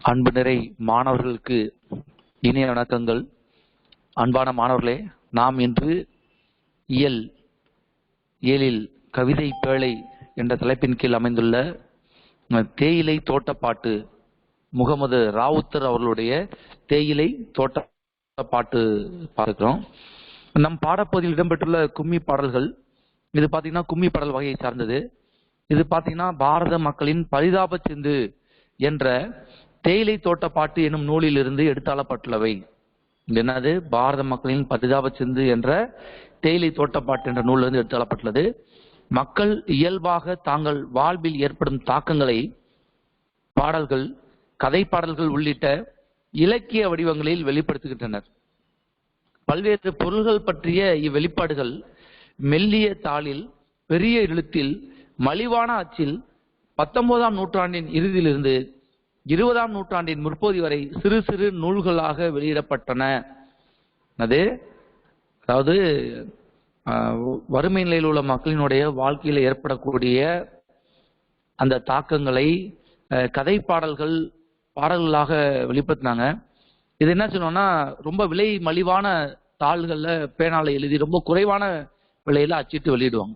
அன்பு நிறை மாணவர்களுக்கு இனிய வணக்கங்கள். அன்பான மாணவர்களே, நாம் இன்று இயலில் கவிதை பேழை என்ற தலைப்பின் கீழ் அமைந்துள்ள தேயிலை தோட்டப்பாட்டு முகமது ராவுத்தர் அவர்களுடைய தேயிலை தோட்டப்பாட்டு பார்க்கிறோம். நம் பாடப்பகுதியில் இடம்பெற்றுள்ள கும்மி பாடல்கள், இது பார்த்தீங்கன்னா கும்மி பாடல் வகையை சார்ந்தது. இது பார்த்தீங்கன்னா பாரத மக்களின் பரிதாப சிந்து என்ற தேயிலை தோட்டப்பாட்டு என்னும் நூலில் இருந்து எடுத்தாளப்பட்டுள்ளவை. என்னது? பாரத மக்களின் பரிதாப சிந்து என்ற தேயிலை தோட்டப்பாட்டு என்ற நூலிலிருந்து எடுத்தாளப்பட்டுள்ளது. மக்கள் இயல்பாக தாங்கள் வாழ்வில் ஏற்படும் தாக்கங்களை பாடல்கள், கதை பாடல்கள் உள்ளிட்ட இலக்கிய வடிவங்களில் வெளிப்படுத்துகின்றனர். பல்வேறு பொருள்கள் பற்றிய இவ்வெளிப்பாடுகள் மெல்லிய தாளில், பெரிய எழுத்தில், மலிவான அச்சில் 19ஆம் நூற்றாண்டின் இறுதியிலிருந்து 20ஆம் நூற்றாண்டின் முற்பகுதி வரை சிறு சிறு நூல்களாக வெளியிடப்பட்டன. அதாவது வறுமை நிலையில் உள்ள மக்களினுடைய வாழ்க்கையில் ஏற்படக்கூடிய அந்த தாக்கங்களை கதை பாடல்களாக வெளிப்படுத்தினாங்க. இது என்ன சொன்னோம்னா, ரொம்ப விலை மலிவான தாள்கள்ல பேனால எழுதி ரொம்ப குறைவான விலையில அச்சிட்டு வெளியிடுவாங்க.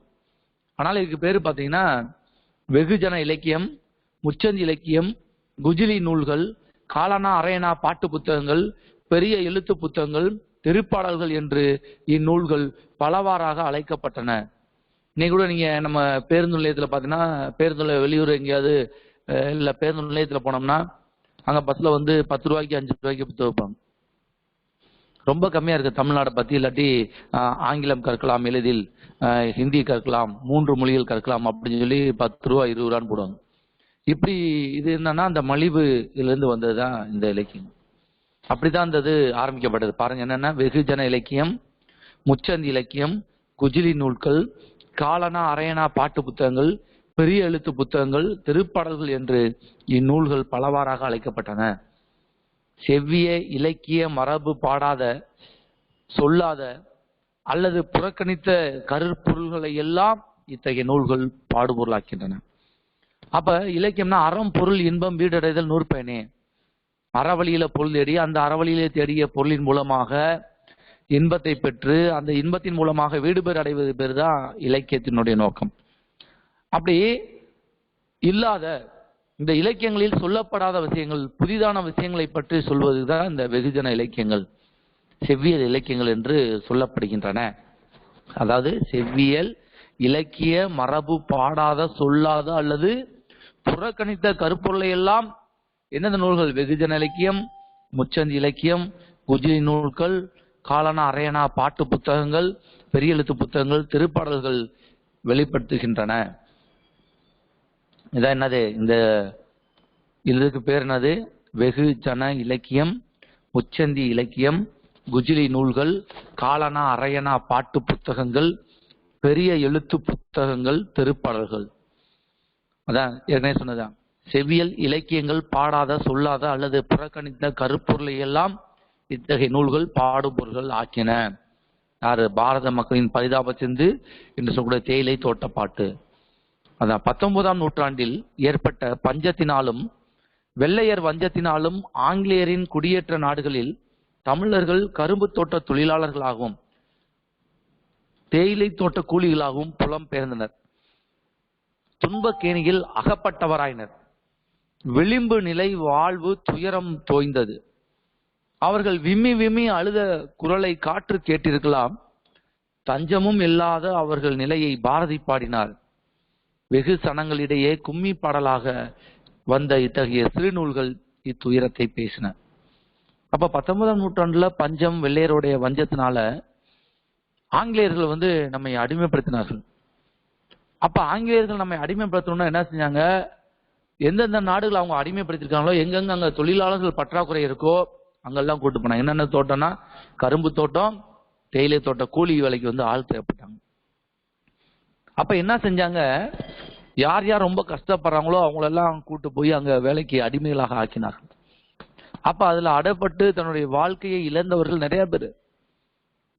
ஆனால் இதுக்கு பேரு பார்த்தீங்கன்னா வெகுஜன இலக்கியம், முச்சந்தி இலக்கியம், குஜிலி நூல்கள், காலனா அரையனா பாட்டு புத்தகங்கள், பெரிய எழுத்து புத்தகங்கள், திருப்பாடல்கள் என்று இந்நூல்கள் பலவாறாக அழைக்கப்பட்டன. இன்னைக்கு கூட நீங்க நம்ம பேருந்து நிலையத்தில் பார்த்தீங்கன்னா, பேருந்து வெளியூர் எங்கேயாவது இல்லை பேருந்து நிலையத்தில் போனோம்னா அங்கே பஸ்ல 10 ரூபாய்க்கு 5 ரூபாய்க்கு புத்தகம் வைப்பாங்க. ரொம்ப கம்மியா இருக்கு தமிழ்நாடை பத்தி. இல்லாட்டி ஆங்கிலம் கற்கலாம் எளிதில், ஹிந்தி கற்கலாம், 3 மொழிகள் கற்கலாம் அப்படின்னு சொல்லி 10 ரூபா 20 ரூபான்னு போடுவாங்க. இப்படி இது என்னன்னா அந்த மலிவு இதுல இருந்து வந்ததுதான் இந்த இலக்கியம். அப்படிதான் இந்த இது ஆரம்பிக்கப்பட்டது. பாருங்க, என்னன்னா வெகுஜன இலக்கியம், முச்சந்தி இலக்கியம், குஜிலி நூல்கள், காலனா அரையனா பாட்டு புத்தகங்கள், பெரிய எழுத்து புத்தகங்கள், திருப்பாடல்கள் என்று இந்நூல்கள் பலவாறாக அழைக்கப்பட்டன. செவ்விய இலக்கிய மரபு பாடாத, சொல்லாத அல்லது புறக்கணித்த கருப்பொருள்களை எல்லாம் இத்தகைய நூல்கள் பாடுபொருளாக்கின்றன. அப்ப இலக்கியம்னா அறம் பொருள் இன்பம் வீடடைதல் நூற்பயனே. அறவழியில பொருள் தேடி, அந்த அறவழியிலே தேடிய பொருளின் மூலமாக இன்பத்தை பெற்று, அந்த இன்பத்தின் மூலமாக வீடு பேர் அடைவது பேர் தான் இலக்கியத்தினுடைய நோக்கம். அப்படி இல்லாத இந்த இலக்கியங்களில் சொல்லப்படாத விஷயங்கள், புதிதான விஷயங்களை பற்றி சொல்வதுதான் இந்த வெகுஜன இலக்கியங்கள், செவ்வியல் இலக்கியங்கள் என்று சொல்லப்படுகின்றன. அதாவது செவ்வியல் இலக்கிய மரபு பாடாத, சொல்லாத அல்லது புறக்கணித்த கருப்பொருளை எல்லாம் எந்தெந்த நூல்கள்? வெகுஜன இலக்கியம், முச்சந்தி இலக்கியம், குஜிலி நூல்கள், காலனா அரையனா பாட்டு புத்தகங்கள், பெரிய எழுத்து புத்தகங்கள், திருப்பாடல்கள் வெளிப்படுத்துகின்றன. இதான் என்னது? இந்த இதுக்கு பேர் என்னது? வெகுஜன இலக்கியம், முச்சந்தி இலக்கியம், குஜிலி நூல்கள், காலனா அரையனா பாட்டு புத்தகங்கள், பெரிய எழுத்து புத்தகங்கள், திருப்பாடல்கள். அதான் ஏற்கனவே சொன்னதான். செவ்வியல் இலக்கியங்கள் பாடாத, சொல்லாத அல்லது புறக்கணித்த கருப்பொருளை எல்லாம் இத்தகைய நூல்கள் பாடுபொருள்கள் ஆக்கின. யாரு? பாரத மக்களின் பரிதாப சிந்து என்று சொல்லக்கூடிய தேயிலை தோட்டப்பாட்டு. அதான் 19ஆம் நூற்றாண்டில் ஏற்பட்ட பஞ்சத்தினாலும் வெள்ளையர் வஞ்சத்தினாலும் ஆங்கிலேயரின் குடியேற்ற நாடுகளில் தமிழர்கள் கரும்பு தோட்ட தொழிலாளர்களாகவும் தேயிலை தோட்ட கூலிகளாகவும் புலம்பெயர்ந்தனர். துன்பக்கேணியில் அகப்பட்டவராயினர். விளிம்பு நிலை வாழ்வு துயரம் தோய்ந்தது. அவர்கள் விம்மி விம்மி அழுத குரலை காற்று கேட்டிருக்கலாம். தஞ்சமும் இல்லாத அவர்கள் நிலையை பாரதி பாடினார். வெகு சனங்களிடையே கும்மி பாடலாக வந்த இத்தகைய சிறுநூல்கள் இத்துயரத்தை பேசின. அப்ப 19ஆம் நூற்றாண்டுல பஞ்சம், வெள்ளையருடைய வஞ்சத்தினால ஆங்கிலேயர்கள் நம்மை அடிமைப்படுத்தினார்கள். அப்ப ஆங்கிலேயர்கள் நம்மை அடிமைப்படுத்தணும்னா என்ன செஞ்சாங்க? எந்தெந்த நாடுகள் அவங்க அடிமைப்படுத்திருக்காங்களோ, எங்கெங்க அங்க தொழிலாளர்கள் பற்றாக்குறை இருக்கோ அங்கெல்லாம் கூட்டு போனாங்க. என்னென்ன தோட்டம்னா கரும்பு தோட்டம், தேயிலை தோட்டம், கூலி வேலைக்கு ஆள் தேவைப்பட்டாங்க. அப்ப என்ன செஞ்சாங்க? யார் யார் ரொம்ப கஷ்டப்படுறாங்களோ அவங்களெல்லாம் கூட்டு போய் அங்க வேலைக்கு அடிமைகளாக ஆக்கினார்கள். அப்ப அதுல அடப்பட்டு தன்னுடைய வாழ்க்கையை இழந்தவர்கள் நிறைய பேர்.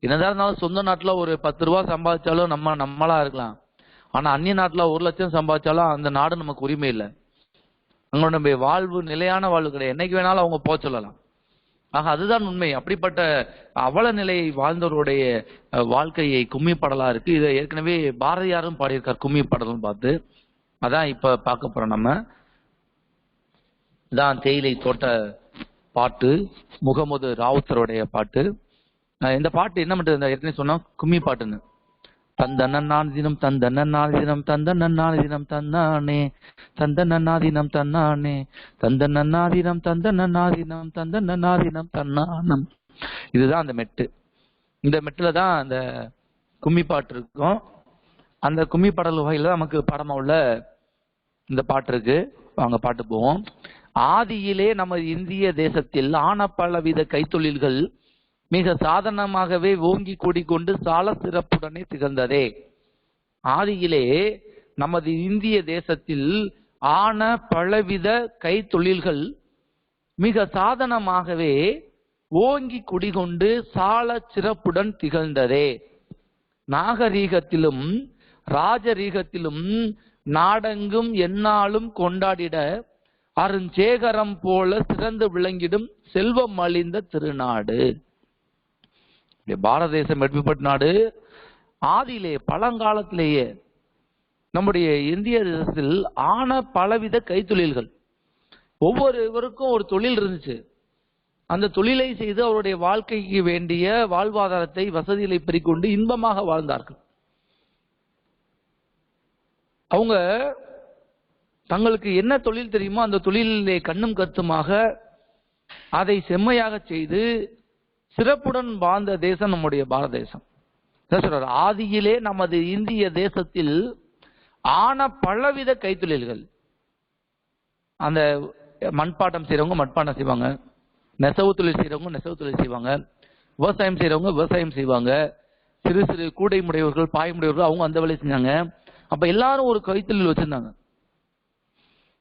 என்னதான் இருந்தாலும் சொந்த நாட்டுல ஒரு 10 ரூபா சம்பாதிச்சாலும் நம்மளா இருக்கலாம். ஆனா அந்நிய நாட்டுல 1 லட்சம் சம்பாதிச்சாலும் அந்த நாடு நமக்கு உரிமை இல்லை. அவங்களுடைய வாழ்வு நிலையான வாழ்வு கிடையாது. என்னைக்கு வேணாலும் அவங்க போக சொல்லலாம். ஆக அதுதான் உண்மை. அப்படிப்பட்ட அவல நிலையை வாழ்ந்தவருடைய வாழ்க்கையை கும்மி பாடலா இருக்கு. இதை ஏற்கனவே பாரதியாரும் பாடியிருக்கார் கும்மி பாடலும் பார்த்து. அதான் இப்ப பார்க்க போறோம். நம்ம இதான் தேயிலை தோட்ட பாட்டு, முகமது ராவுத்தருடைய பாட்டு. இந்த பாட்டு என்ன பண்றது, ஏற்கனவே சொன்னா கும்மி பாட்டுன்னு. தந்தன்னாதினம் தந்தன்னாதினம் தந்தன்னாதினம் தந்தானே தந்தன்னாதினம் தன்னானே தந்தன்னாதினம் தந்தன்னாதினம் தந்தன்னாதினம் தன்னானம். இதுதான் அந்த மெட்டு. இந்த மெட்டுல தான் அந்த கும்மி பாட்டு இருக்கும். அந்த கும்மி பாடல் வகையில தான் நமக்கு பாடமா உள்ள இந்த பாட்டு இருக்கு. வாங்க பாட்டு போவோம். ஆதியிலே நமது இந்திய தேசத்தில் ஆன பலவித கைத்தொழில்கள் மிக சாதாரணமாகவே ஓங்கி கூடிக்கொண்டு சால சிறப்புடனே திகழ்ந்ததே. ஆதியிலே நமது இந்திய தேசத்தில் ஆன பலவித கைத்தொழில்கள் மிக சாதனமாகவே ஓங்கி குடிகொண்டு சால சிறப்புடன் திகழ்ந்ததே. நாகரீகத்திலும் ராஜரீகத்திலும் நாடெங்கும் எந்நாளும் கொண்டாடிட அருஞ்சேகரம் போல சிறந்து விளங்கிடும் செல்வம் அழிந்த திருநாடு. பாரத தேசம் எப்படிப்பட்ட நாடு? ஆதியிலே பழங்காலத்திலேயே நம்முடைய இந்திய தேசத்தில் ஆன பலவித கைத்தொழில்கள், ஒவ்வொருவருக்கும் ஒரு தொழில் இருந்துச்சு. அந்த தொழிலை செய்து அவருடைய வாழ்க்கைக்கு வேண்டிய வாழ்வாதாரத்தை வசதிகளை பெருக்கொண்டு இன்பமாக வாழ்ந்தார்கள். அவங்க தங்களுக்கு என்ன தொழில் தெரியுமோ அந்த தொழிலே கண்ணும் கருத்துமாக அதை செம்மையாக செய்து சிறப்புடன் வாழ்ந்த தேசம் நம்முடைய பாரத தேசம். ஆதியிலே நமது இந்திய தேசத்தில் ஆன பலவித கைத்தொழில்கள். அந்த மண்பாட்டம் செய்யறவங்க மண்பாட்டம் செய்வாங்க, நெசவு தொழில் செய்யறவங்க நெசவு தொழில் செய்வாங்க, விவசாயம் செய்யறவங்க விவசாயம் செய்வாங்க, சிறு சிறு கூடை முடையவர்கள் பாய் முடையவர்கள் அவங்க அந்த வேலையை செஞ்சாங்க. அப்ப எல்லாரும் ஒரு கைத்தொழில் வச்சிருந்தாங்க.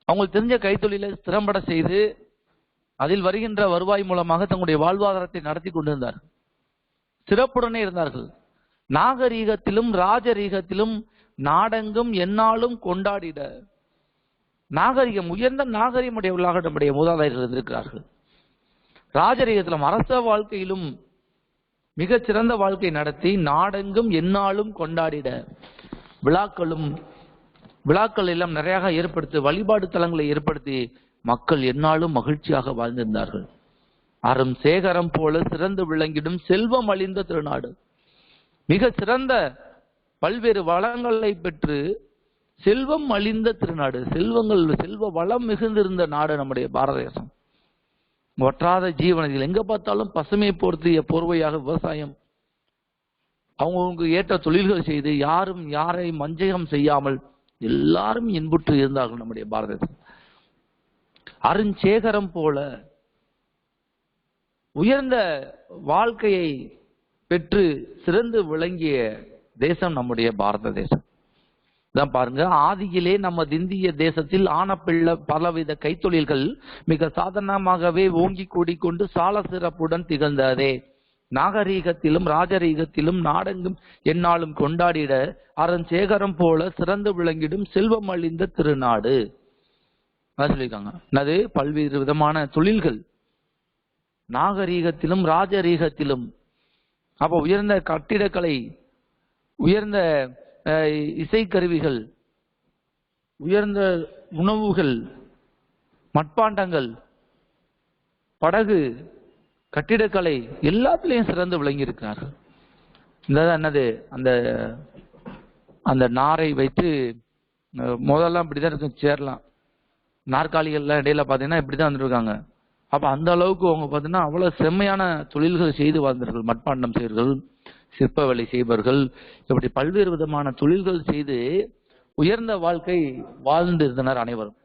அவங்களுக்கு தெரிஞ்ச கைத்தொழிலை திறம்பட செய்து அதில் வருகின்ற வருவாய் மூலமாக தங்களுடைய வாழ்வாதாரத்தை நடத்தி கொண்டிருந்தார்கள். சிறப்புடனே இருந்தார்கள். நாகரீகத்திலும் ராஜரீகத்திலும் நாடெங்கும் எந்நாளும் கொண்டாடிட. நாகரிகம், உயர்ந்த நாகரிகமுடையவர்களாக நம்முடைய மூதாதையர்கள் இருந்திருக்கிறார்கள். ராஜரீகத்திலும் அரச வாழ்க்கையிலும் மிகச் சிறந்த வாழ்க்கை நடத்தி நாடெங்கும் எந்நாளும் கொண்டாடிட. விழாக்கள் எல்லாம் நிறைய ஏற்படுத்தி வழிபாடு தலங்களை ஏற்படுத்தி மக்கள் எந்நாளும் மகிழ்ச்சியாக வாழ்ந்திருந்தார்கள். அரும் சேகரம் போல சிறந்து விளங்கிடும் செல்வம் அழிந்த திருநாடு. மிக சிறந்த பல்வேறு வளங்களை பெற்று செல்வம் அழிந்த திருநாடு. செல்வ வளம் மிகுந்திருந்த நாடு நம்முடைய பாரத தேசம். வற்றாத ஜீவனத்தில் எங்க பார்த்தாலும் பசுமை போர்த்திய போர்வையாக விவசாயம், அவங்களுக்கு ஏற்ற தொழில்கள் செய்து யாரும் யாரையும் வஞ்சகம் செய்யாமல் எல்லாரும் இன்புற்று இருந்தார்கள் நம்முடைய பாரத தேசம். அருஞ்சேகரம் போல உயர்ந்த வாழ்க்கையை பெற்று சிறந்து விளங்கிய தேசம் நம்முடைய பாரத தேசம். தான் பாருங்க, ஆதியிலே நமது இந்திய தேசத்தில் ஆன பலவித கைத்தொழில்கள் மிக சாதாரணமாகவே ஓங்கி கூடிக்கொண்டு சால சிறப்புடன் திகழ்ந்ததே. நாகரீகத்திலும் ராஜரீகத்திலும் நாடெங்கும் எந்நாளும் கொண்டாடிட அருஞ்சேகரம் போல சிறந்து விளங்கிடும் செல்வம் அழிந்த திருநாடு சொல்லியிருக்காங்க. அது பல்வேறு விதமான தொழில்கள் நாகரீகத்திலும் ராஜரீகத்திலும். அப்ப உயர்ந்த கட்டிடக்கலை, உயர்ந்த இசைக்கருவிகள், உயர்ந்த உணவுகள், மட்பாண்டங்கள், படகு, கட்டிடக்கலை எல்லாத்திலையும் சிறந்து விளங்கி இருக்கிறார்கள். இந்த என்னது அந்த நாரை வைத்து முதல்லாம் இப்படிதான் இருக்கும், சேரலாம் நாற்காலிகள்லாம் இடையில பாத்தீங்கன்னா இப்படிதான் வந்துருக்காங்க. அப்ப அந்த அளவுக்கு அவங்க பாத்தீங்கன்னா அவ்வளவு செம்மையான தொழில்கள் செய்து வாழ்ந்தார்கள். மட்பாண்டம் செய்வர்கள், சிற்ப வேலை செய்பவர்கள், இப்படி பல்வேறு விதமான தொழில்கள் செய்து உயர்ந்த வாழ்க்கை வாழ்ந்து இருந்தனர் அனைவரும்.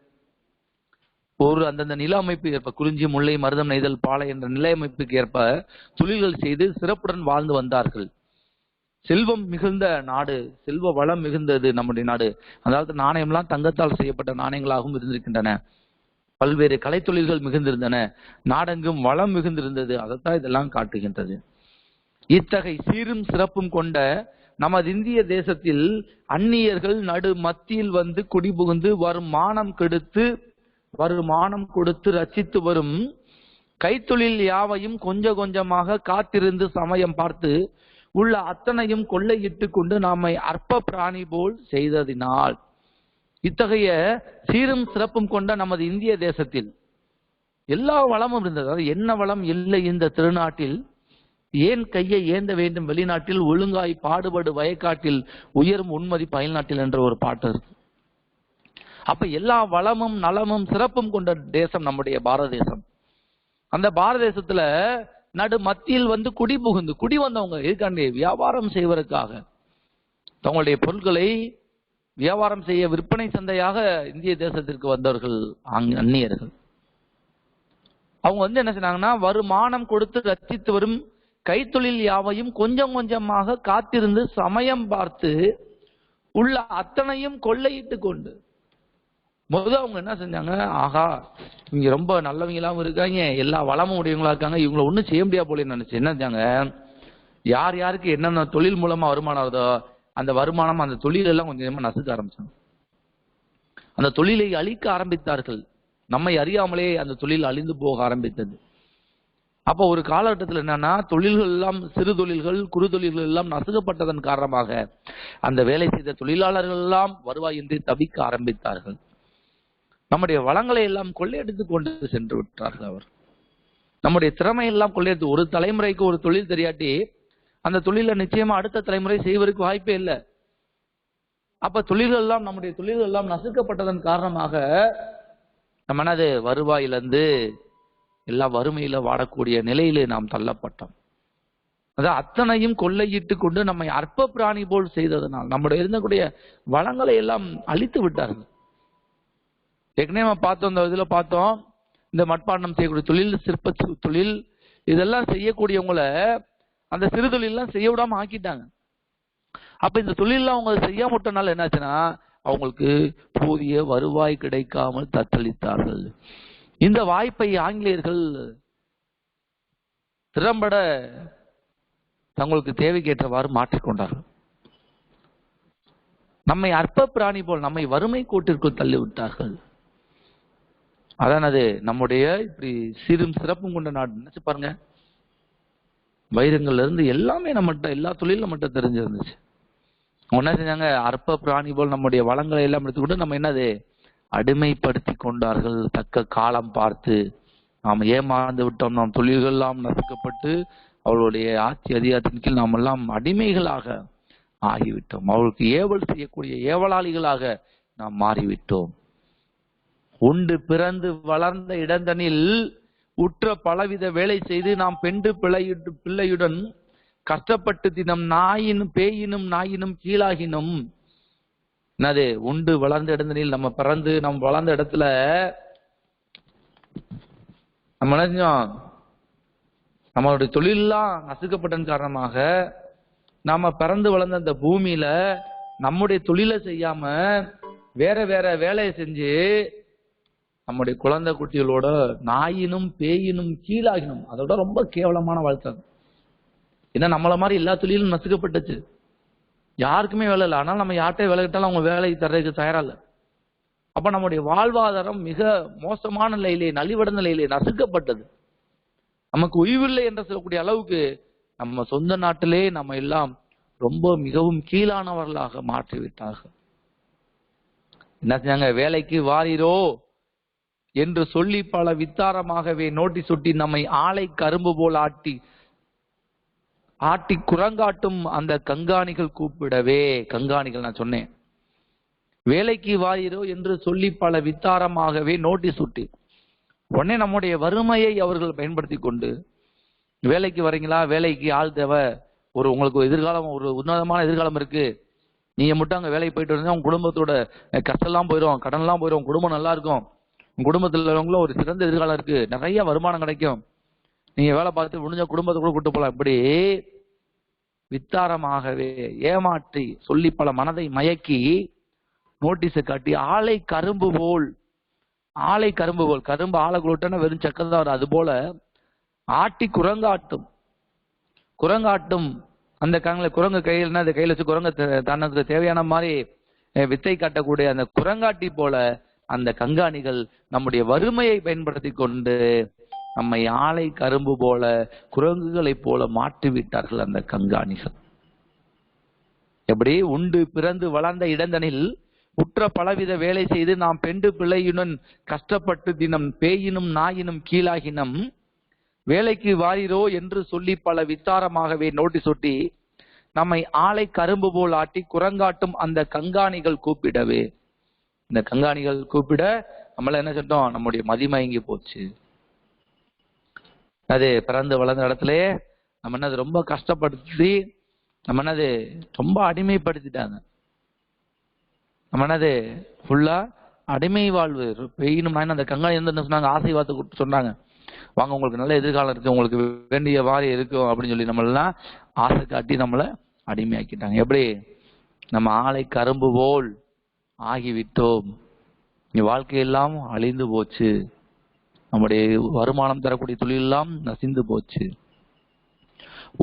ஒரு அந்தந்த நில அமைப்பு ஏற்ப குறிஞ்சி முல்லை மருதம் நெய்தல் பாலை என்ற நில அமைப்புக்கு ஏற்ப தொழில்கள் செய்து சிறப்புடன் வாழ்ந்து வந்தார்கள். செல்வம் மிகுந்த நாடு, செல்வ வளம் மிகுந்தது நம்முடைய நாடு. அதாவது நாணயம்லாம் தங்கத்தால் செய்யப்பட்ட நாணயங்களாகவும் இருந்திருக்கின்றன. பல்வேறு கலைத்தொழில்கள் மிகுந்திருந்தன. நாடெங்கும் வளம் மிகுந்திருந்தது. அதைத்தான் இதெல்லாம் காட்டுகின்றது. இத்தகைய சீரும் சிறப்பும் கொண்ட நமது இந்திய தேசத்தில் அந்நியர்கள் நடு மத்தியில் வந்து குடிபுகுந்து வரும் மானம் கெடுத்து வருமானம் கொடுத்து ரட்சித்து வரும் கைத்தொழில் யாவையும் கொஞ்சம் கொஞ்சமாக காத்திருந்து சமயம் பார்த்து உள்ள அத்தனையும் கொள்ளையிட்டு கொண்டு நம்மை அற்ப பிராணி போல் செய்ததினால். இத்தகைய சீரும் சிறப்பும் கொண்ட நமது இந்திய தேசத்தில் எல்லா வளமும் இருந்தது. அதாவது என்ன வளம் இல்லை இந்த திருநாட்டில், ஏன் கையை ஏந்த வேண்டும் வெளிநாட்டில், ஒழுங்காய் பாடுபடு வயக்காட்டில், உயரும் உண்மதி பயல்நாட்டில் என்ற ஒரு பாட்டு இருக்கு. அப்ப எல்லா வளமும் நலமும் சிறப்பும் கொண்ட தேசம் நம்முடைய பாரத தேசம். அந்த பாரத தேசத்துல நடு மத்தியில் வந்து குடி வந்தவங்க இருக்காண்டே வியாபாரம் செய்வதற்காக தங்களுடைய பொருட்களை வியாபாரம் செய்ய விற்பனை சந்தையாக இந்திய தேசத்திற்கு வந்தவர்கள் அந்நியர்கள். அவங்க வந்து என்ன சொன்னாங்கன்னா, வருமானம் கொடுத்து ரட்சித்து வரும் கைத்தொழில் யாவையும் கொஞ்சம் கொஞ்சமாக காத்திருந்து சமயம் பார்த்து உள்ள அத்தனையும் கொள்ளையிட்டு கொண்டு. முதல்ல அவங்க என்ன செஞ்சாங்க, ஆகா இங்க ரொம்ப நல்லவங்களாவும் இருக்காங்க, எல்லா வளமும் உடையவங்களா இருக்காங்க, இவங்களை ஒன்றும் செய்ய முடியாது போல நினைச்சு என்ன செஞ்சாங்க, யார் யாருக்கு என்னென்ன தொழில் மூலமா வருமானம் வருதோ அந்த வருமானம் அந்த தொழில் எல்லாம் கொஞ்சம் நசுக்க ஆரம்பிச்சாங்க. அந்த தொழிலை அழிக்க ஆரம்பித்தார்கள். நம்மை அறியாமலே அந்த தொழில் அழிந்து போக ஆரம்பித்தது. அப்போ ஒரு காலகட்டத்தில் என்னன்னா, தொழில்கள் எல்லாம் சிறு தொழில்கள் குறு தொழில்கள் எல்லாம் நசுக்கப்பட்டதன் காரணமாக அந்த வேலை செய்த தொழிலாளர்கள் எல்லாம் வருவாயின்றி தவிக்க ஆரம்பித்தார்கள். நம்முடைய வளங்களை எல்லாம் கொள்ளையடித்து கொண்டு சென்று விட்டார்கள். அவர் நம்முடைய திறமை எல்லாம் கொள்ளையடித்து, ஒரு தலைமுறைக்கு ஒரு தொழில் தெரியாட்டி அந்த தொழிலை நிச்சயமா அடுத்த தலைமுறை செய்வதற்கு வாய்ப்பே இல்லை. அப்ப தொழில்கள் எல்லாம் நம்முடைய தொழில்கள் எல்லாம் நசுக்கப்பட்டதன் காரணமாக நம்ம என்னது வருவாயிலிருந்து எல்லா வறுமையில வாடக்கூடிய நிலையிலே நாம் தள்ளப்பட்டோம். அதான் அத்தனையும் கொள்ளையிட்டு கொண்டு நம்மை அற்ப பிராணி போல் செய்ததனால் நம்முடைய இருந்தக்கூடிய வளங்களை எல்லாம் அழித்து விட்டார்கள். ஏற்கனவே பார்த்தோம், இந்த இதுல பார்த்தோம், இந்த மட்பாண்டம் செய்யக்கூடிய தொழில், சிற்ப தொழில், இதெல்லாம் செய்யக்கூடியவங்களை அந்த சிறு தொழிலெல்லாம் செய்ய விடாம ஆக்கிட்டாங்க. அப்ப இந்த தொழிலெல்லாம் அவங்க செய்ய விட்டனால என்னாச்சுன்னா, அவங்களுக்கு போதிய வருவாய் கிடைக்காமல் தத்தளித்தார்கள். இந்த வாய்ப்பை ஆங்கிலேயர்கள் திறம்பட தங்களுக்கு தேவைக்கேற்றவாறு மாற்றிக்கொண்டார்கள். நம்மை அற்ப பிராணி போல் நம்மை வறுமை கோட்டிற்குள் தள்ளிவிட்டார்கள். அதானது நம்முடைய இப்படி சிறும் சிறப்பும் கொண்ட நாடு. நினைச்சு பாருங்க, வைரங்கள்ல இருந்து எல்லாமே நம்மகிட்ட, எல்லா தொழிலும் நம்மகிட்ட தெரிஞ்சிருந்துச்சு. என்ன செஞ்சாங்க, அற்ப பிராணி போல் நம்முடைய வளங்களை எல்லாம் எடுத்துக்கொண்டு நம்ம என்னது அடிமைப்படுத்தி கொண்டார்கள். தக்க காலம் பார்த்து நாம் ஏமாந்து விட்டோம். நாம் தொழில்கள் எல்லாம் நசுக்கப்பட்டு அவளுடைய ஆட்சி அதிகாரத்தின் கீழ் நாம் எல்லாம் அடிமைகளாக ஆகிவிட்டோம். அவளுக்கு ஏவல் செய்யக்கூடிய ஏவலாளிகளாக நாம் மாறிவிட்டோம். உண்டு பிறந்து வளர்ந்த இடந்தனில் உற்ற பலவித வேலை செய்து நாம் பெண்டு பிள்ளையுடன் கஷ்டப்பட்டு தினம் நாயினும் பேயினும் நாயினும் கீழாகினும். என்னது, உண்டு வளர்ந்த இடந்தனில் நம்ம பிறந்து நம்ம வளர்ந்த இடத்துல நம்ம நினைச்சோம், நம்மளுடைய தொழிலெல்லாம் நசுக்கப்பட்டதன் காரணமாக நாம பிறந்து வளர்ந்த அந்த பூமியில நம்முடைய தொழிலை செய்யாம வேற வேற வேலையை செஞ்சு நம்முடைய குழந்தை குட்டிகளோட நாயினும் பேயினும் கீழாகினும். அதோட ரொம்ப கேவலமான வாழ்க்கை. ஏன்னா நம்மள மாதிரி எல்லா தொழிலும் நசுக்கப்பட்டுச்சு, யாருக்குமே வேலை இல்லை. ஆனால் நம்ம யார்கிட்ட வேலை கிட்டாலும் அவங்க வேலைக்கு தர்றதுக்கு தயாரா இல்லை. அப்ப நம்முடைய வாழ்வாதாரம் மிக மோசமான நிலையிலே, நலிவடைந்த நிலையிலே நசுக்கப்பட்டது. நமக்கு உய்வில்லை என்று சொல்லக்கூடிய அளவுக்கு நம்ம சொந்த நாட்டிலே நம்ம எல்லாம் ரொம்ப மிகவும் கீழானவர்களாக மாற்றிவிட்டார்கள். என்ன செஞ்சாங்க, வேலைக்கு வாரீரோ என்று சொல்லி பல வித்தாரமாகவே நோட்டி சுட்டி நம்மை ஆலை கரும்பு போல் ஆட்டி குரங்காட்டும் அந்த கங்காணிகள் கூப்பிடவே. கங்காணிகள் நான் சொன்னேன், வேலைக்கு வாரீரோ என்று சொல்லி பல வித்தாரமாகவே நோட்டி சுட்டி உடனே நம்முடைய வறுமையை அவர்கள் பயன்படுத்தி கொண்டு, வேலைக்கு வரீங்களா, வேலைக்கு ஆள் தேவை, உங்களுக்கு ஒரு எதிர்காலம், ஒரு உன்னதமான எதிர்காலம் இருக்கு, நீங்க மட்டும் அங்க வேலைக்கு போயிட்டு வந்தா உங்க குடும்பத்தோட கஷ்டம்லாம் போயிடும், கடன்லாம் போயிடும், உங்க குடும்பம் நல்லா இருக்கும், உங்க குடும்பத்தில் உள்ளவங்களும் ஒரு சிறந்த எதிர்காலம் இருக்கு, நிறைய வருமானம் கிடைக்கும், நீங்க வேலை பார்த்து முடிஞ்ச குடும்பத்தை கூட கூட்டு போலாம். இப்படி வித்தாரமாகவே ஏமாற்றி சொல்லி பல மனதை மயக்கி நோட்டீஸை காட்டி ஆலை கரும்பு போல் கரும்பு ஆலை குளட்டன வெறும் சக்கரம் தான் வரும். அது போல ஆட்டி குரங்காட்டும் அந்த குரங்கு கையில் கையில் வச்சு குரங்கு தனக்கு தேவையான மாதிரி வித்தை காட்டக்கூடிய அந்த குரங்காட்டி போல அந்த கங்காணிகள் நம்முடைய வறுமையை பயன்படுத்தி கொண்டு நம்மை ஆலை கரும்பு போல, குரங்குகளை போல மாற்றி விட்டார்கள் அந்த கங்காணிகள். எப்படி உண்டு பிறந்து வளர்ந்த இடந்தனில் உற்ற பலவித வேலை செய்து நாம் பெண்டு பிள்ளையுடன் கஷ்டப்பட்டு தினம் பேயினும் நாயினும் கீழாகினம் வேலைக்கு வாரீரோ என்று சொல்லி பல விசாரமாகவே நோட்டீஸ் ஒட்டி நம்மை ஆலை கரும்பு போல் ஆட்டி குரங்காட்டும் அந்த கங்காணிகள் கூப்பிடவே, இந்த கங்காணிகள் கூப்பிட நம்மள என்ன சொல்லிட்டோம், நம்முடைய மதிமயங்கி போச்சு. அது பிறந்து வளர்ந்த இடத்துல நம்ம என்னது ரொம்ப கஷ்டப்படுத்தி நம்ம என்னது ரொம்ப அடிமைப்படுத்திட்டாங்க. நம்ம என்னது ஃபுல்லா அடிமை வாழ்வு பெய்யணும். அந்த கங்காணி வந்து என்ன சொன்னாங்க, ஆசை வார்த்தை சொன்னாங்க, வாங்க உங்களுக்கு நல்ல எதிர்காலம் இருக்கு, உங்களுக்கு வேண்டிய வாரி இருக்கும் அப்படின்னு சொல்லி நம்மளெல்லாம் ஆசை காட்டி நம்மளை அடிமையாக்கிட்டாங்க. எப்படி நம்ம ஆலை கரும்பு போல் ஆகிவிட்டோம், வாழ்க்கையெல்லாம் அழிந்து போச்சு, நம்முடைய வருமானம் தரக்கூடிய தொழிலெல்லாம் நசிந்து போச்சு.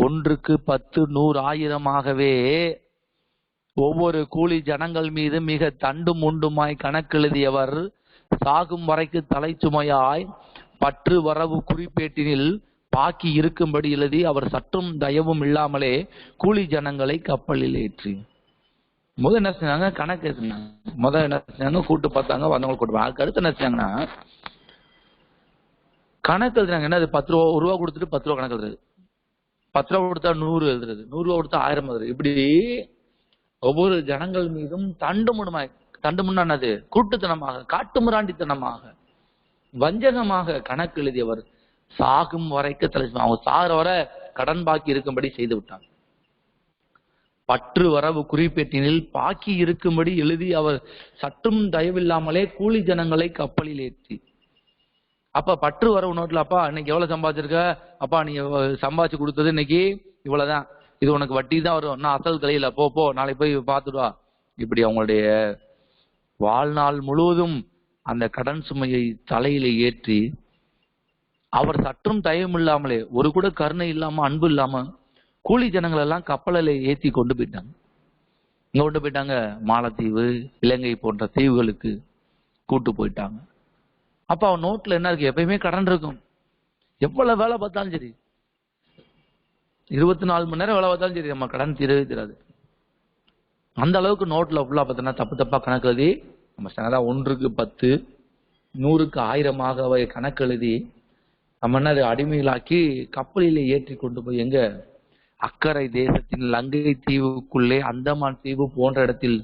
1க்கு 10 100 1000ஆகவே ஒவ்வொரு கூலி ஜனங்கள் மீது மிக தண்டும் உண்டுமாய் கணக்கெழுதியவர் சாகும் வரைக்கு தலை சுமையாய் பற்று வரவு குறிப்பேட்டினில் பாக்கி இருக்கும்படி எழுதி அவர் சற்றும் தயவும் இல்லாமலே கூலி ஜனங்களை கப்பலில் ஏற்றி முதல் என்ன செஞ்சாங்க, கணக்கு எழுதினாங்க. முதல் என்ன செஞ்சாங்க, கூட்டு பார்த்தாங்க, வந்தவங்க கூட்டு. அதுக்கு அடுத்து என்ன செஞ்சாங்கன்னா கணக்கு எழுதுறாங்க. என்ன, 10 ரூபா, 1 ரூபா கொடுத்துட்டு 10 ரூபா கணக்கு எழுதுறது, 10 ரூபா கொடுத்தா 100 எழுதுறது, 100 ரூபா கொடுத்தா 1000 எழுதுறது. இப்படி ஒவ்வொரு ஜனங்கள் மீதும் தண்டுமுன்னானது கூட்டுத்தனமாக, காட்டுமிராண்டித்தனமாக, வஞ்சகமாக கணக்கு எழுதியவர் சாகும் வரைக்கு அவங்க சாகிற வரை கடன் பாக்கி இருக்கும்படி செய்து விட்டாங்க. பற்று வரவு குறிப்பேட்டினில் பாக்கி இருக்கும்படி எழுதி அவர் சற்றும் தயவில்லாமலே கூலி ஜனங்களை கப்பலில் ஏற்றி. அப்ப பற்று வரவு நோட்ல, அப்பா இன்னைக்கு எவ்வளவு சம்பாதிச்சிருக்க, அப்பா நீ சம்பாதிச்சு கொடுத்தது இன்னைக்கு இவ்வளவுதான், இது உனக்கு வட்டி தான் வரும், நான் அசல் கலையில போ நாளைக்கு போய் பார்த்துடுவா. இப்படி அவங்களுடைய வாழ்நாள் முழுவதும் அந்த கடன் சுமையை தலையில ஏற்றி அவர் சற்றும் தயவும் இல்லாமலே, ஒரு கூட கருணை இல்லாம அன்பு இல்லாம கூலி ஜனங்கள் எல்லாம் கப்பலில் ஏற்றி கொண்டு போயிட்டாங்க. இங்க கொண்டு போயிட்டாங்க, மாலத்தீவு, இலங்கை போன்ற தீவுகளுக்கு கூட்டு போயிட்டாங்க. அப்ப அவன் நோட்ல என்ன இருக்கு, எப்பயுமே கடன் இருக்கும். எவ்வளவு வேலை பார்த்தாலும் சரி, 24 மணி நேரம் வேலை பார்த்தாலும் சரி, நம்ம கடன் தீரவே தீராது. அந்த அளவுக்கு நோட்ல ஃபுல்லா பார்த்தோன்னா தப்பா கணக்கு எழுதி நம்ம 1க்கு 10 100க்கு 1000ஆக கணக்கு எழுதி நம்ம என்ன அடிமைகளாக்கி கப்பலிலே ஏற்றி கொண்டு போய் எங்க, அக்கறை தேசத்தின் லங்கை தீவுக்குள்ளே அந்தமான் தீவு போன்ற இடத்தில்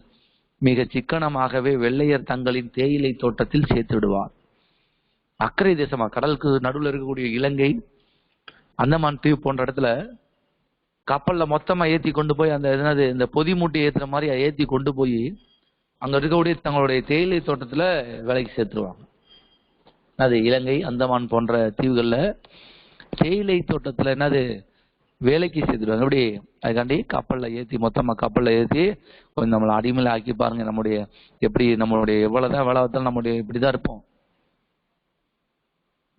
மிக சிக்கனமாகவே வெள்ளையர் தங்களின் தேயிலை தோட்டத்தில் சேர்த்து விடுவார். அக்கறை தேசமா, கடலுக்கு நடுவில் இருக்கக்கூடிய இலங்கை அந்தமான் தீவு போன்ற இடத்துல கப்பல்ல மொத்தமா ஏத்தி கொண்டு போய் அந்த என்னது இந்த பொதி மூட்டை ஏத்துற மாதிரி ஏத்தி கொண்டு போய் அங்க இருக்கக்கூடிய தங்களுடைய தேயிலை தோட்டத்துல வேலைக்கு சேர்த்துருவாங்க. அது இலங்கை அந்தமான் போன்ற தீவுகள்ல தேயிலை தோட்டத்துல என்னது வேலைக்கு சேர்த்துருவாங்க. எப்படி அதுக்காண்டி கப்பல்ல ஏத்தி, மொத்தமா கப்பல்ல ஏத்தி கொஞ்சம் நம்மளை அடிமையில ஆக்கி பாருங்க. நம்முடைய எப்படி நம்மளுடைய எவ்வளவுதான் வேலை பார்த்தாலும் நம்முடைய இப்படிதான் இருப்போம்,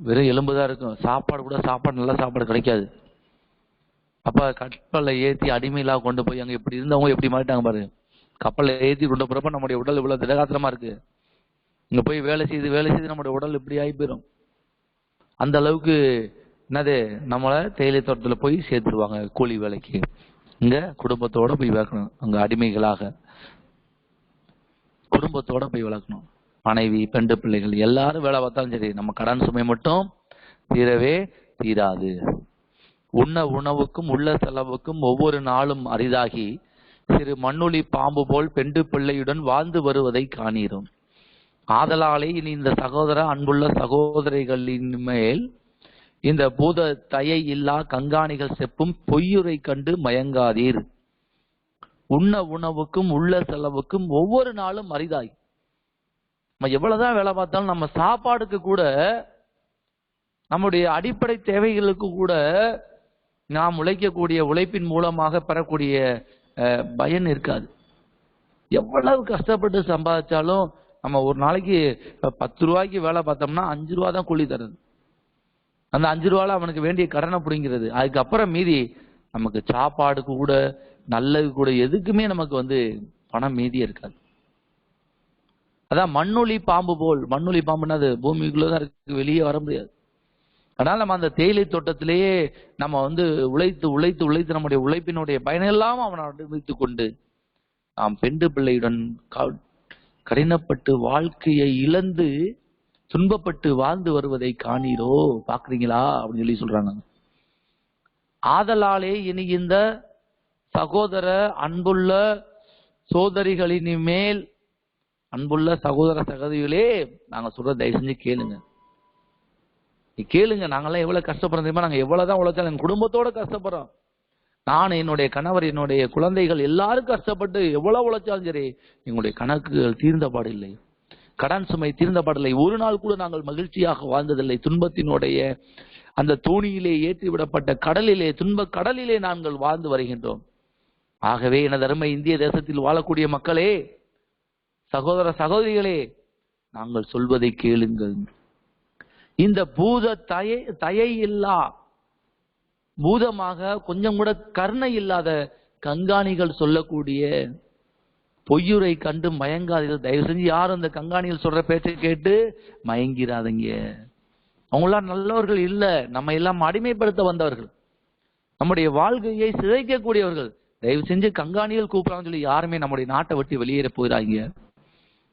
வெறும் எலும்புதான் இருக்கும், சாப்பாடு கூட நல்ல சாப்பாடு கிடைக்காது. அப்ப கப்பல்ல ஏத்தி அடிமையிலா கொண்டு போய் அங்க எப்படி இருந்தவங்க எப்படி மாறிட்டாங்க பாரு. கப்பல்ல ஏத்தி கொண்டு போறப்ப நம்முடைய உடல் இவ்வளவு திடகாத்திரமா இருக்கு, இங்க போய் வேலை செய்து நம்முடைய உடல் இப்படி ஆகி போயிடும். அந்த அளவுக்கு என்னது நம்மள தேயிலை தோட்டத்துல போய் சேர்த்துருவாங்க கூலி வேலைக்கு. இங்க குடும்பத்தோட போய் வளர்க்கணும், அங்க அடிமைகளாக குடும்பத்தோட போய் வளர்க்கணும். மனைவி, பெண்டு பிள்ளைகள் எல்லாரும் வேலை பார்த்தாலும் சரி, நம்ம கடன் சுமை மட்டும் தீரவே தீராது. உண்ண உணவுக்கும் உள்ள செலவுக்கும் ஒவ்வொரு நாளும் அரிதாகி சிறு மண்ணுளி பாம்பு போல் பெண்டு பிள்ளையுடன் வாழ்ந்து வருவதை காணீரும். ஆதலாலே இனி இந்த சகோதர அன்புள்ள சகோதரிகளின் மேல் இந்த பூத தயை இல்லா கங்காணிகள் செப்பும் பொய்யுரை கண்டு மயங்காதீர். உண்ண உணவுக்கும் உள்ள செலவுக்கும் ஒவ்வொரு நாளும் அரிதாகி, நம்ம எவ்வளவுதான் வேலை பார்த்தாலும் நம்ம சாப்பாடுக்கு கூட, நம்முடைய அடிப்படை தேவைகளுக்கு கூட நாம் உழைக்கக்கூடிய உழைப்பின் மூலமாக பெறக்கூடிய பயன் இருக்காது. எவ்வளவு கஷ்டப்பட்டு சம்பாதிச்சாலும் நம்ம ஒரு நாளைக்கு 10 ரூபாய்க்கு வேலை பார்த்தோம்னா 5 ரூபா தான் கூலி தருது. அந்த 5 ரூபால அவனுக்கு வேண்டிய கடனை பிடிங்கிறது. அதுக்கப்புறம் மீதி நமக்கு சாப்பாடுக்கு கூட, நல்லது கூட, எதுக்குமே நமக்கு பணம் மீதி இருக்காது. அதான் மண்ணொலி பாம்பு போல். மண்ணொலி பாம்புன்னா அது பூமிக்குள்ளதான் இருக்கு, வெளியே வர முடியாது. அதனால நம்ம அந்த தேயிலை தோட்டத்திலேயே நம்ம உழைத்து உழைத்து உழைத்து நம்முடைய உழைப்பினுடைய பயனெல்லாம் அவனை அனுபவித்துக் கொண்டு நாம் பெண்டு பிள்ளையுடன் கடினப்பட்டு வாழ்க்கையை இழந்து துன்பப்பட்டு வாழ்ந்து வருவதை காணீரோ, பாக்குறீங்களா அப்படின்னு சொல்லி சொல்றாங்க. ஆதலாலே இனி இந்த சகோதர அன்புள்ள சோதரிகளின் மேல், அன்புள்ள சகோதர சகோதரிகளே, நாங்க சொல்ற தயவு செஞ்சு கேளுங்க. கேளுங்க. நாங்கெல்லாம் எவ்வளவு கஷ்டப்படுறோம் தெரியுமா? நாங்க எவ்வளவுதான் உழைச்சாலும் எங்க குடும்பத்தோட கஷ்டப்படுறோம். நான், என்னுடைய கணவர், என்னுடைய குழந்தைகள் எல்லாரும் கஷ்டப்பட்டு எவ்வளவு உழைச்சாலும் சரி, எங்களுடைய கணக்குகள் தீர்ந்தபாடு இல்லை, கடன் சுமை தீர்ந்தபாடில்லை. ஒரு நாள் கூட நாங்கள் மகிழ்ச்சியாக வாழ்ந்ததில்லை. துன்பத்தினுடைய அந்த தோணியிலே ஏற்றிவிடப்பட்ட கடலிலே, துன்ப கடலிலே நாங்கள் வாழ்ந்து வருகின்றோம். ஆகவே எனது அருமை இந்திய தேசத்தில் வாழக்கூடிய மக்களே, சகோதர சகோதரிகளே, நாங்கள் சொல்வதை கேளுங்கள். இந்த பூத தயை இல்லா, பூதமாக கொஞ்சம் கூட கருணை இல்லாத கங்காணிகள் சொல்லக்கூடிய பொய்யுரை கண்டு மயங்காதீர்கள். தயவு செஞ்சு யாரும் அந்த கங்காணிகள் சொல்ற பேச்சை கேட்டு மயங்கிறாதீங்க. அவங்களாம் நல்லவர்கள் இல்ல, நம்ம எல்லாம் அடிமைப்படுத்த வந்தவர்கள், நம்முடைய வாழ்க்கையை சிதைக்கக்கூடியவர்கள். தயவு செஞ்சு கங்காணிகள் கூப்பிடான்னு சொல்லி யாருமே நம்முடைய நாட்டை விட்டு வெளியேற போயிடாங்க,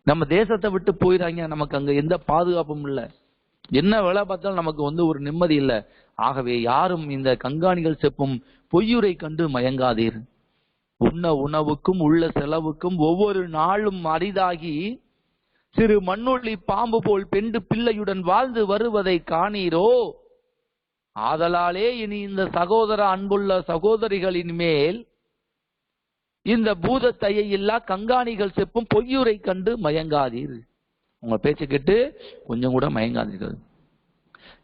நம்ம தேசத்தை விட்டு போயிடாங்க. நமக்கு அங்க எந்த பாதுகாப்பும் இல்லை, என்ன வேலை பார்த்தாலும் நமக்கு ஒரு நிம்மதி இல்லை. ஆகவே யாரும் இந்த கங்காணிகள் செப்பும் பொய்யுரை கண்டு மயங்காதீர். உண்ண உணவுக்கும் உள்ள செலவுக்கும் ஒவ்வொரு நாளும் அரிதாகி சிறு மண்ணொலி பாம்பு போல் பெண்டு பிள்ளையுடன் வாழ்ந்து வருவதை காணீரோ. ஆதலாலே இனி இந்த சகோதர அன்புள்ள சகோதரிகளின் மேல் இந்த பூத தயையில்லா கங்காணிகள் செப்பும் பொய்யுரை கண்டு மயங்காதீர். உங்க பேச்சை கேட்டு கொஞ்சம் கூட மயங்காதீர்கள்.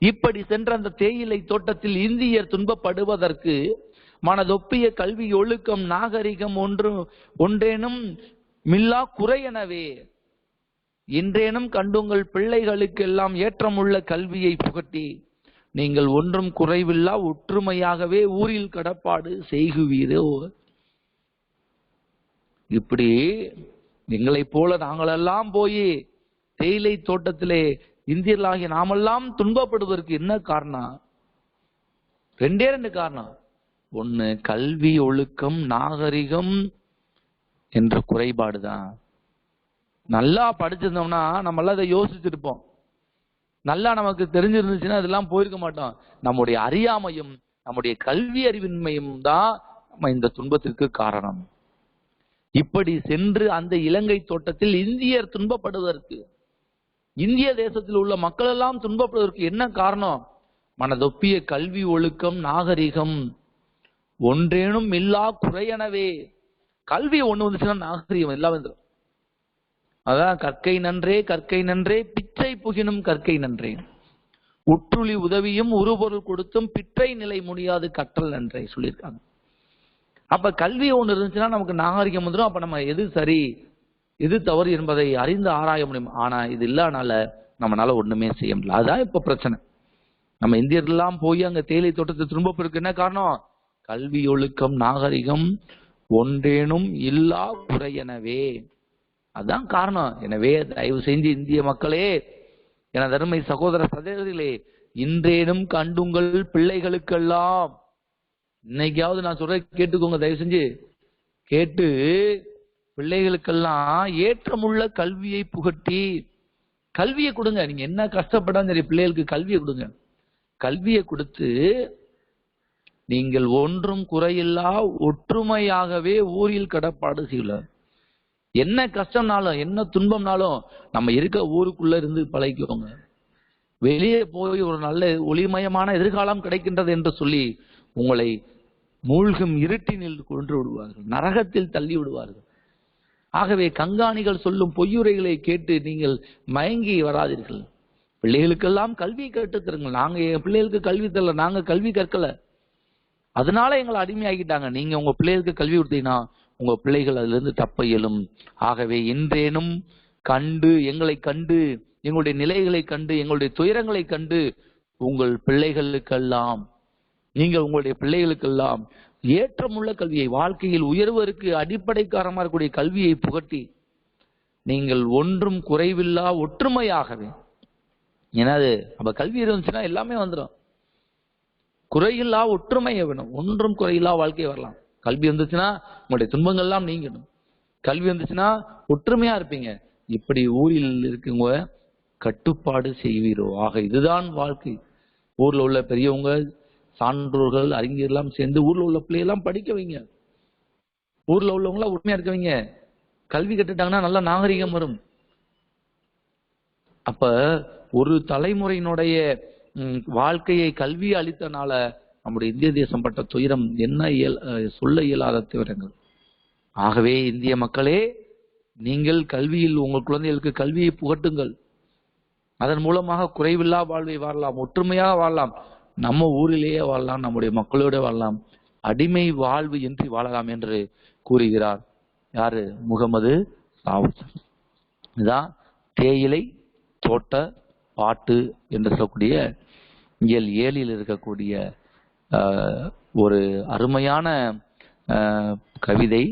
இப்படி சென்ற அந்த தேயிலை தோட்டத்தில் இந்தியர் துன்பப்படுவதற்கு மனதொப்பிய கல்வி ஒழுக்கம் நாகரிகம் ஒன்றேனும் மில்லா குறையெனவே இன்றேனும் கண்டுங்கள் பிள்ளைகளுக்கெல்லாம் ஏற்றமுள்ள கல்வியை புகட்டி நீங்கள் ஒன்றும் குறைவில்லா ஒற்றுமையாகவே ஊரில் கடப்பாடு செய்குவீரோ. இப்படி எங்களைப் போல நாங்களெல்லாம் போய் தேயிலை தோட்டத்திலே இந்தியர்களாகிய நாமெல்லாம் துன்பப்படுவதற்கு என்ன காரணம்? ரெண்டே காரணம். ஒண்ணு, கல்வி ஒழுக்கம் நாகரிகம் என்ற குறைபாடுதான். நல்லா படிச்சிருந்தோம்னா நம்ம எல்லாம் அதை யோசிச்சிருப்போம். நல்லா நமக்கு தெரிஞ்சிருந்துச்சுன்னா அதெல்லாம் போயிருக்க மாட்டோம். நம்முடைய அறியாமையும் நம்முடைய கல்வி அறிவின்மையும் தான் நம்ம இந்த துன்பத்திற்கு காரணம். இப்படி சென்று அந்த இலங்கை தோட்டத்தில் இந்தியர் துன்பப்படுவதற்கு, இந்திய தேசத்தில் உள்ள மக்கள் எல்லாம் துன்பப்படுவதற்கு என்ன காரணம்? மனதொப்பிய கல்வி ஒழுக்கம் நாகரிகம் ஒன்றேனும் இல்லா குறையெனவே. கல்வி ஒண்ணு வந்துச்சுன்னா நாகரிகம் எல்லாம் வந்துடும். அதான் கற்கை நன்றே கற்கை நன்றே பிச்சை புகினும் கற்கை நன்றே, உற்றுளி உதவியும் உருபொருள் கொடுத்தும் பிற்றை நிலை முடியாது கற்றல் நன்றே சொல்லியிருக்காங்க. அப்ப கல்வி ஒண்ணு இருந்துச்சுன்னா நமக்கு நாகரிகம் வந்துடும். அப்ப நம்ம எது சரி எது தவறு என்பதை அறிந்து ஆராய முடியும். ஆனா இது இல்லாதனால நம்மளால ஒண்ணுமே செய்ய முடியல. அதுதான் இப்ப பிரச்சனை. நம்ம இந்தியர்கள்லாம் போய் அங்க தேயிலை தோட்டத்தை திரும்ப என்ன காரணம்? கல்வி ஒழுக்கம் நாகரிகம் ஒன்றேனும் இல்லா குறையெனவே, அதுதான் காரணம். எனவே தயவு செஞ்சு இந்திய மக்களே, எனது அருமை சகோதர சகோதரிகளே, இன்றேனும் கண்டுங்கள் பிள்ளைகளுக்கெல்லாம், இன்னைக்காவது நான் சொல்ற கேட்டுக்கோங்க, தயவு செஞ்சு கேட்டு பிள்ளைகளுக்கெல்லாம் ஏற்றமுள்ள கல்வியை புகட்டி கல்வியை கொடுங்க. நீங்க என்ன கஷ்டப்படாம சரி பிள்ளைகளுக்கு கல்வியை கொடுங்க. கல்வியை கொடுத்து நீங்கள் ஒன்றும் குறையில்லா ஒற்றுமையாகவே ஊரில் கடப்பாடு செய்யல. என்ன கஷ்டம்னாலும் என்ன துன்பம்னாலும் நம்ம இருக்க ஊருக்குள்ள இருந்து பழகிக்கோங்க. வெளியே போய் ஒரு நல்ல ஒளிமயமான எதிர்காலம் கிடைக்கின்றது என்று சொல்லி உங்களை மூழ்கும் இருட்டினில் கொன்று விடுவார்கள், நரகத்தில் தள்ளி விடுவார்கள். ஆகவே கங்காணிகள் சொல்லும் பொய்யுரைகளை கேட்டு நீங்கள் மயங்கி வராதீர்கள். பிள்ளைகளுக்கெல்லாம் கல்வி கற்றுத்தருங்கள். நாங்க என் பிள்ளைகளுக்கு கல்வி தரல, நாங்க கல்வி கற்கல, அதனால எங்களை அடிமையாகிட்டாங்க. நீங்க உங்க பிள்ளைகளுக்கு கல்வி கொடுத்தீங்கன்னா உங்க பிள்ளைகள் அதுல இருந்து தப்ப இயலும். ஆகவே இன்றேனும் கண்டு எங்களை கண்டு எங்களுடைய நிலைகளை கண்டு எங்களுடைய துயரங்களை கண்டு உங்கள் பிள்ளைகளுக்கெல்லாம் நீங்கள் உங்களுடைய பிள்ளைகளுக்கெல்லாம் ஏற்றமுள்ள கல்வியை, வாழ்க்கையில் உயர்வதற்கு அடிப்படை காரணமாக இருக்கக்கூடிய கல்வியை புகட்டி நீங்கள் ஒன்றும் குறைவில்லா ஒற்றுமையாகவே. ஏன்னா அது அப்ப கல்வி இருந்துச்சுன்னா எல்லாமே வந்துடும். குறையில்லா ஒற்றுமையை வேணும். ஒன்றும் குறையில்லா வாழ்க்கை வரலாம். கல்வி வந்துச்சுன்னா உங்களுடைய துன்பங்கள் எல்லாம் நீங்கணும். கல்வி வந்துச்சுன்னா ஒற்றுமையா இருப்பீங்க. இப்படி ஊரில் இருக்கவங்க கட்டுப்பாடு செய்வீரோ. ஆக இதுதான் வாழ்க்கை. ஊர்ல உள்ள பெரியவங்க, சான்றோர்கள், அறிஞர் எல்லாம் சேர்ந்து ஊர்ல உள்ள பிள்ளையெல்லாம் படிக்க வைங்க. ஊர்ல உள்ளவங்களா உண்மையா இருக்க வைங்க. கல்வி கட்டுட்டாங்கன்னா நல்ல நாகரிகம் வரும். அப்ப ஒரு தலைமுறையினுடைய வாழ்க்கையை கல்வி அளித்தனால நம்முடைய இந்திய தேசம் பட்ட துயரம் என்ன சொல்ல இயலாத துயரங்கள். ஆகவே இந்திய மக்களே, நீங்கள் கல்வியில் உங்கள் குழந்தைகளுக்கு கல்வியை புகட்டுங்கள். அதன் மூலமாக குறைவில்லா வாழ்வை வாழலாம், ஒற்றுமையாக வாழலாம், நம்ம ஊரிலேயே வாழலாம், நம்முடைய மக்களோட வாழலாம், அடிமை வாழ்வு இன்றி வாழலாம் என்று கூறுகிறார். யாரு? முகமது ராவுத். இதுதான் தேயிலை தோட்ட பாட்டு என்று சொல்லக்கூடிய இயல் 7 இருக்கக்கூடிய ஒரு அருமையான கவிதை.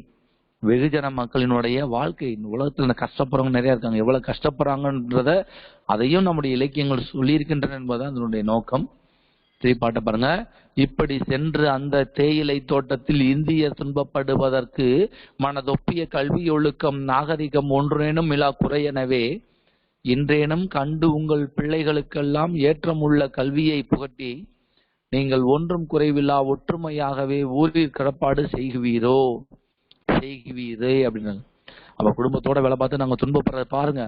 வெகுஜன மக்களினுடைய வாழ்க்கை, உலகத்துல கஷ்டப்படுறவங்க நிறைய இருக்காங்க, எவ்வளவு கஷ்டப்படுறாங்கன்றத அதையும் நம்முடைய இலக்கியங்கள் சொல்லியிருக்கின்றன என்பதுதான் அதனுடைய நோக்கம். பாட்டை பாருங்க. இப்படி சென்று அந்த தேயிலை தோட்டத்தில் இந்தியர் துன்பப்படுவதற்கு மனதொப்பிய கல்வி ஒழுக்கம் நாகரிகம் ஒன்றேனும் இலா குறையெனவே இன்றேனும் கண்டு உங்கள் பிள்ளைகளுக்கெல்லாம் ஏற்றமுள்ள கல்வியை புகட்டி நீங்கள் ஒன்றும் குறைவில்லா ஒற்றுமையாகவே ஊரில் கடப்பாடு செய்குவீரே அப்படின்னு. அப்ப குடும்பத்தோட வேலை பார்த்து நாங்க துன்பப்படுறத பாருங்க.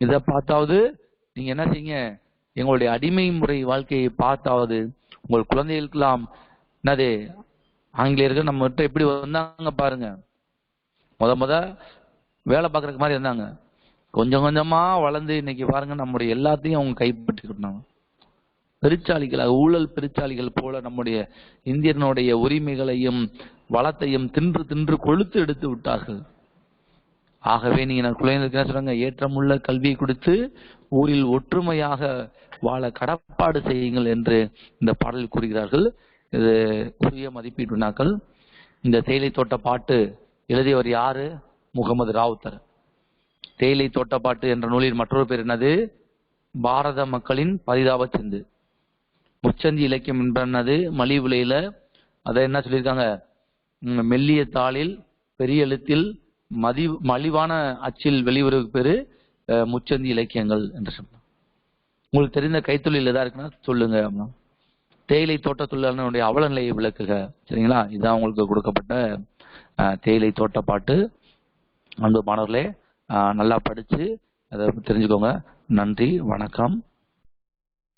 இதை பார்த்தாவது நீங்க என்ன செய்யுங்க, எங்களுடைய அடிமை முறை வாழ்க்கையை பார்த்தாவது உங்கள் குழந்தைகளுக்கெல்லாம் என்னது ஆங்கிலேயர்கள் நம்ம கிட்ட எப்படி வந்தாங்க பாருங்க. முத வேலை பார்க்கறதுக்கு மாதிரி இருந்தாங்க. கொஞ்சம் கொஞ்சமா வளர்ந்து இன்னைக்கு பாருங்க நம்முடைய எல்லாத்தையும் அவங்க கைப்பற்றிக்கிட்டாங்க. பெருச்சாளிகளாக, ஊழல் பெருச்சாளிகள் போல நம்முடைய இந்தியனுடைய உரிமைகளையும் வளத்தையும் தின்று தின்று கொழுத்து எடுத்து விட்டார்கள். ஆகவே நீங்க குழந்தைகளுக்கு என்ன சொல்றாங்க, ஏற்றமுள்ள கல்வியை கொடுத்து ஊரில் ஒற்றுமையாக வாழ கடப்பாடு செய்யுங்கள் என்று இந்த பாடலில் கூறுகிறார்கள். இது உரிய மதிப்பீட்டு வினாக்கள். இந்த தேயிலை தோட்ட பாட்டு எழுதியவர் யாரு? முகமது ராவுத்தர். தேயிலை தோட்டப்பாட்டு என்ற நூலின் மற்றொரு பேர் என்னது? பாரத மக்களின் பரிதாப சிந்து. முச்சந்தி இலக்கியம் என்பது மலிவுலையில அதை என்ன சொல்லியிருக்காங்க, மெல்லிய தாளில் பெரிய எழுத்தில் மலிவான அச்சில் வெளிவருக்கு பேரு முச்சந்தி இலக்கியங்கள் என்று சொன்னாங்க. உங்களுக்கு தெரிந்த கைத்தொழில் எதா இருக்குன்னா சொல்லுங்க. தேயிலை தோட்ட தொழிலாளனுடைய அவல நிலையை விளக்குக. சரிங்களா? இதுதான் உங்களுக்கு கொடுக்கப்பட்ட தேயிலை தோட்டப்பாட்டு. அன்பு மாணவர்களே, நல்லா படிச்சு அதை தெரிஞ்சுக்கோங்க. நன்றி, வணக்கம்.